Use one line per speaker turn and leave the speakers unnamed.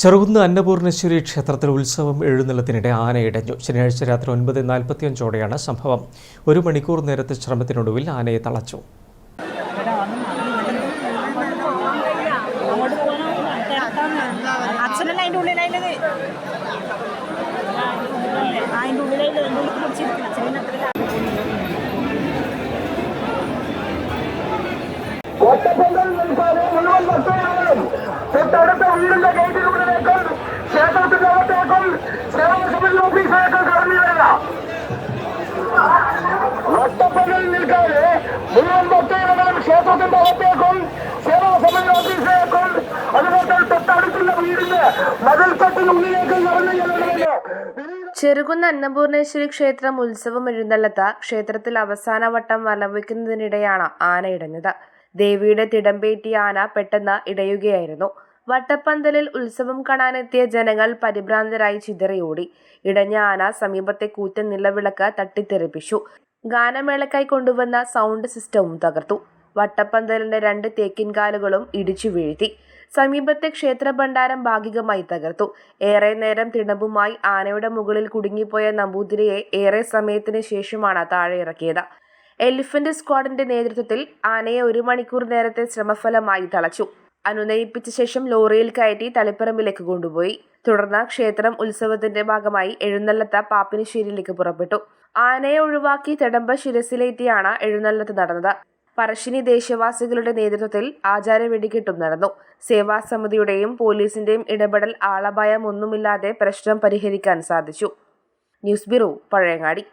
ചെറുകുന്ന് അന്നപൂർണേശ്വരി ക്ഷേത്രത്തിൽ ഉത്സവം എഴുന്നള്ളത്തിനിടെ ആനയിടഞ്ഞു. ശനിയാഴ്ച രാത്രി 9:45 സംഭവം. 1 മണിക്കൂർ നേരത്തെ ശ്രമത്തിനൊടുവിൽ ആനയെ തളച്ചു.
തൊട്ടടുത്ത വീടിന്റെ ഗേറ്റിനുള്ളിലേക്കും ക്ഷേത്രത്തിന്റെ അകത്തേക്കും സേവാസമിതി ഓഫീസിലേക്ക് കടന്നു വരിക. ഒറ്റപ്പകൽ നിൽക്കാതെ മുഴുവൻ ഭക്തജനങ്ങളും ക്ഷേത്രത്തിന്റെ അകത്തേക്കും സേവാസമിതി ഓഫീസിലേക്കും അതുപോലെ തൊട്ടടുത്തുള്ള വീടിന്റെ മതിൽക്കെട്ടിനുള്ളിലേക്കും കടന്നു ചെല്ലണമെന്ന്.
ചെറുകുന്ന് അന്നപൂർണേശ്വരി ക്ഷേത്രം ഉത്സവം എഴുന്നള്ളത്ത് ക്ഷേത്രത്തിൽ അവസാന വട്ടം വലംവെക്കുന്നതിനിടെയാണ് ആന ഇടഞ്ഞത്. ദേവിയുടെ തിടമ്പേറ്റിയ ആന പെട്ടെന്ന് ഇടയുകയായിരുന്നു. വട്ടപ്പന്തലിൽ ഉത്സവം കാണാനെത്തിയ ജനങ്ങൾ പരിഭ്രാന്തരായി ചിതറിയോടി. ഇടഞ്ഞ ആന സമീപത്തെ കൂറ്റൻ നിലവിളക്ക് തട്ടിത്തെറിപ്പിച്ചു. ഗാനമേളക്കായി കൊണ്ടുവന്ന സൗണ്ട് സിസ്റ്റവും തകർത്തു. വട്ടപ്പന്തലിന്റെ 2 തേക്കിൻകാലുകളും ഇടിച്ചു വീഴ്ത്തി. സമീപത്തെ ക്ഷേത്രഭണ്ഡാരം ഭാഗികമായി തകർത്തു. ഏറെ നേരം തിടമ്പുമായി ആനയുടെ മുകളിൽ കുടുങ്ങിപ്പോയ നമ്പൂതിരിയെ ഏറെ സമയത്തിന് ശേഷമാണ് താഴെ ഇറക്കിയത്. എലിഫന്റ് സ്ക്വാഡിന്റെ നേതൃത്വത്തിൽ ആനയെ 1 മണിക്കൂർ നേരത്തെ ശ്രമഫലമായി തളച്ചു. അനുനയിപ്പിച്ച ശേഷം ലോറിയിൽ കയറ്റി തളിപ്പറമ്പിലേക്ക് കൊണ്ടുപോയി. തുടർന്ന് ക്ഷേത്രം ഉത്സവത്തിന്റെ ഭാഗമായി എഴുന്നള്ളത്ത് പാപ്പിനിശ്ശേരിയിലേക്ക് പുറപ്പെട്ടു. ആനയെ ഒഴിവാക്കി തിടമ്പ് ശിരസിലേറ്റിയാണ് എഴുന്നള്ളത്ത് നടന്നത്. പറശ്ശിനി ദേശവാസികളുടെ നേതൃത്വത്തിൽ ആചാര വെടിക്കെട്ടും നടന്നു. സേവാസമിതിയുടെയും പോലീസിന്റെയും ഇടപെടൽ ആളപായമൊന്നുമില്ലാതെ പ്രശ്നം പരിഹരിക്കാൻ സാധിച്ചു. News bureau, Pazhayangadi.